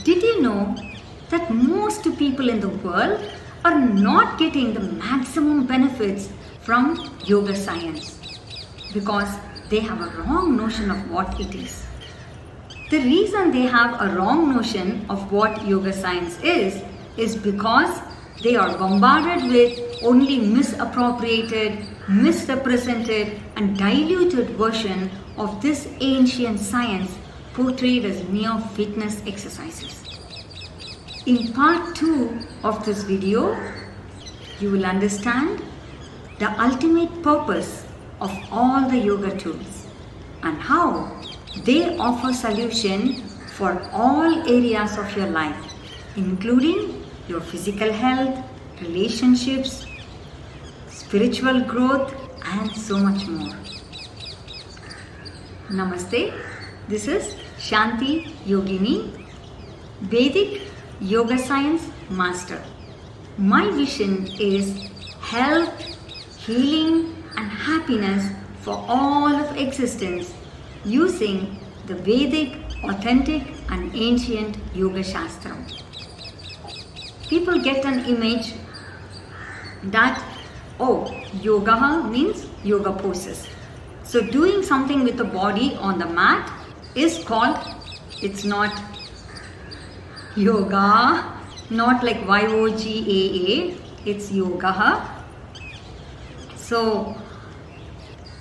Did you know that most people in the world are not getting the maximum benefits from yoga science because they have a wrong notion of what it is? The reason they have a wrong notion of what yoga science is because they are bombarded with only misappropriated, misrepresented and diluted version of this ancient science portrayed as mere fitness exercises. In part 2 of this video, you will understand the ultimate purpose of all the yoga tools and how they offer solution for all areas of your life, including your physical health, relationships, spiritual growth, and so much more. Namaste. This is Shanthi Yogini, Vedic Yoga Science Master. My vision is health, healing, and happiness for all of existence using the Vedic, authentic, and ancient Yoga Shastra. People get an image that, oh, yoga means yoga poses. So doing something with the body on the mat is called, it's not yoga, not like YOGAA, it's yoga. So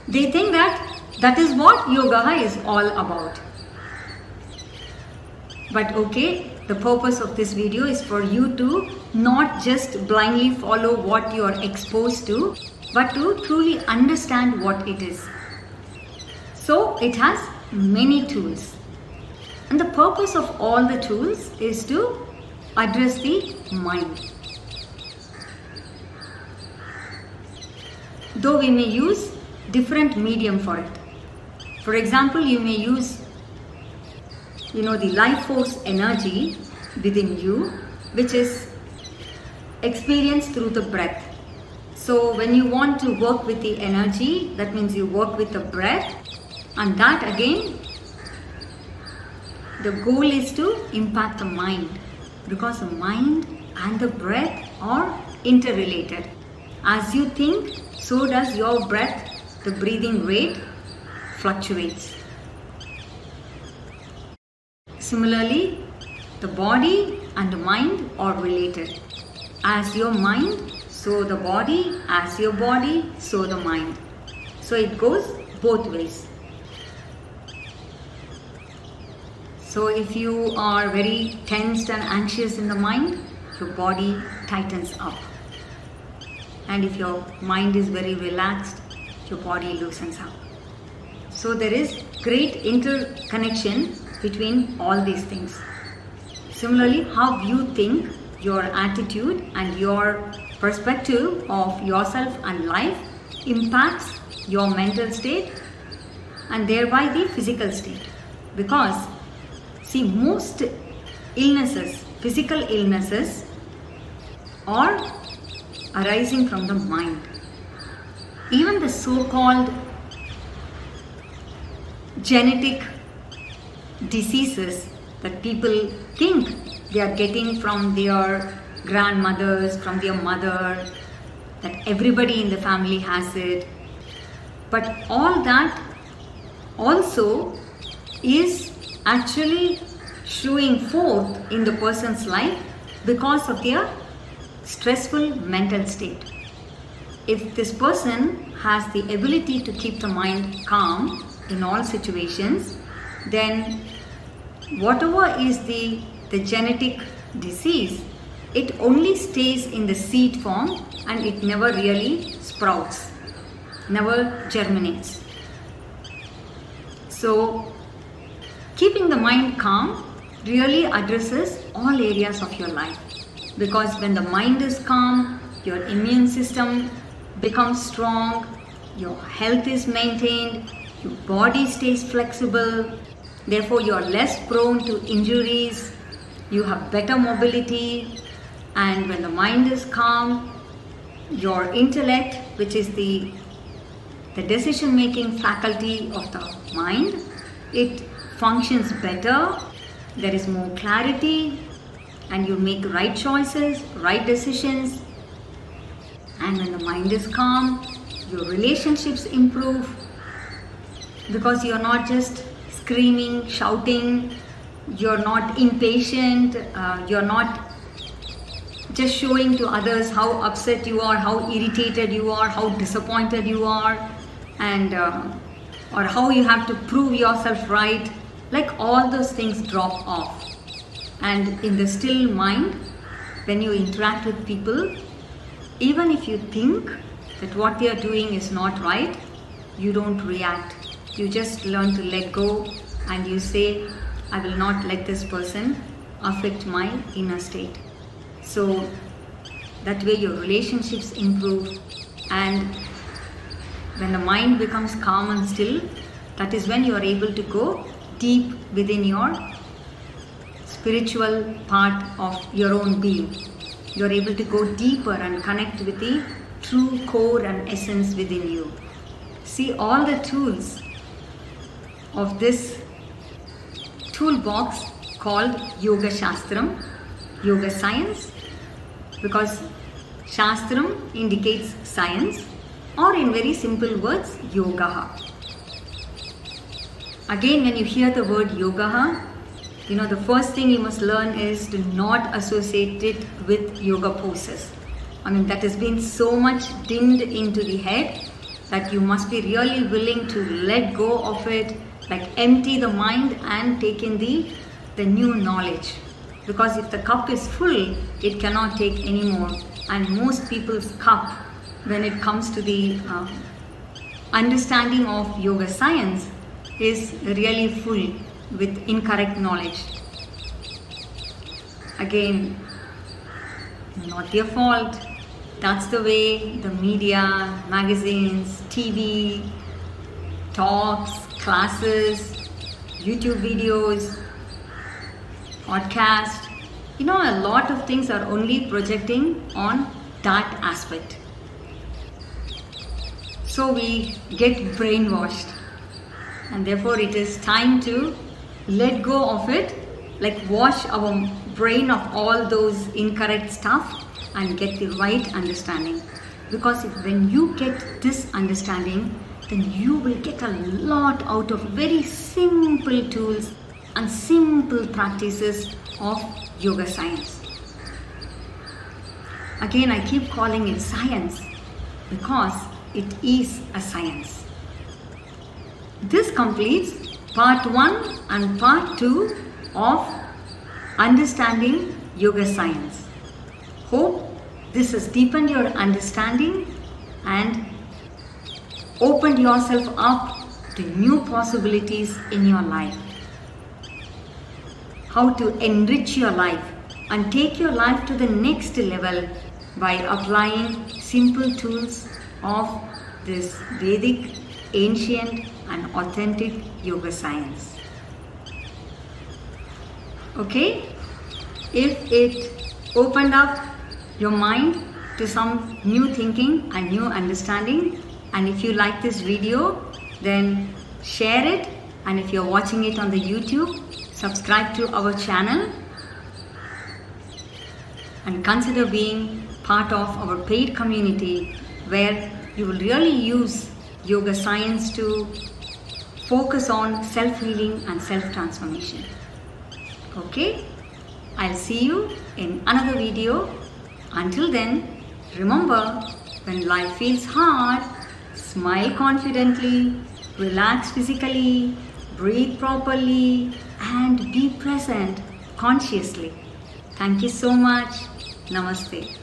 they think that is what yoga is all about. But okay, the purpose of this video is for you to not just blindly follow what you are exposed to, but to truly understand what it is. So it has many tools. And the purpose of all the tools is to address the mind. Though we may use different medium for it. For example, you may use the life force energy within you, which is experienced through the breath. So when you want to work with the energy, that means you work with the breath, and that again, the goal is to impact the mind, because the mind and the breath are interrelated. As you think, so does your breath, the breathing rate fluctuates. Similarly, the body and the mind are related. As your mind, so the body. As your body, so the mind. So it goes both ways. So if you are very tensed and anxious in the mind, your body tightens up. And if your mind is very relaxed, your body loosens up. So there is great interconnection between all these things. Similarly, how you think, your attitude and your perspective of yourself and life impacts your mental state and thereby the physical state. Because see, most illnesses, physical illnesses, are arising from the mind. Even the so-called genetic diseases that people think they are getting from their grandmothers, from their mother, that everybody in the family has it. But all that also is actually showing forth in the person's life because of their stressful mental state. If this person has the ability to keep the mind calm in all situations, then whatever is the genetic disease, it only stays in the seed form and it never really sprouts, never germinates. So keeping the mind calm really addresses all areas of your life, because when the mind is calm, your immune system becomes strong, your health is maintained, your body stays flexible, therefore you are less prone to injuries, you have better mobility, and when the mind is calm, your intellect, which is the decision making faculty of the mind, it functions better, there is more clarity, and you make right choices, right decisions. And when the mind is calm, your relationships improve, because you're not just screaming, shouting, you're not impatient, you're not just showing to others how upset you are, how irritated you are, how disappointed you are, and or how you have to prove yourself right. Like, all those things drop off. And in the still mind, when you interact with people, even if you think that what they are doing is not right, you don't react. You just learn to let go, and you say, I will not let this person affect my inner state. So that way your relationships improve, and when the mind becomes calm and still, that is when you are able to go deep within your spiritual part of your own being. You are able to go deeper and connect with the true core and essence within you. See, all the tools of this toolbox called Yoga Shastram, Yoga Science, because Shastram indicates science, or in very simple words, Yoga. Again, when you hear the word Yoga, the first thing you must learn is to not associate it with yoga poses. That has been so much dinned into the head that you must be really willing to let go of it, like empty the mind and take in the new knowledge. Because if the cup is full, it cannot take any more. And most people's cup, when it comes to the understanding of yoga science, is really full with incorrect knowledge. Again, not their fault. That's the way the media, magazines, TV, talks, classes, YouTube videos, podcast, a lot of things are only projecting on that aspect. So we get brainwashed, and therefore it is time to let go of it, like wash our brain of all those incorrect stuff and get the right understanding. Because when you get this understanding, then you will get a lot out of very simple tools and simple practices of yoga science. Again, I keep calling it science because it is a science. This completes part 1 and part 2 of understanding yoga science. Hope this has deepened your understanding and opened yourself up to new possibilities in your life. How to enrich your life and take your life to the next level by applying simple tools of this Vedic, ancient and authentic yoga science. Okay? If it opened up your mind to some new thinking and new understanding, and if you like this video, then share it, and if you're watching it on the YouTube, subscribe to our channel and consider being part of our paid community, where you will really use yoga science to focus on self-healing and self-transformation. Okay? I'll see you in another video. Until then, remember, when life feels hard, smile confidently, relax physically, breathe properly, and be present consciously. Thank you so much. Namaste.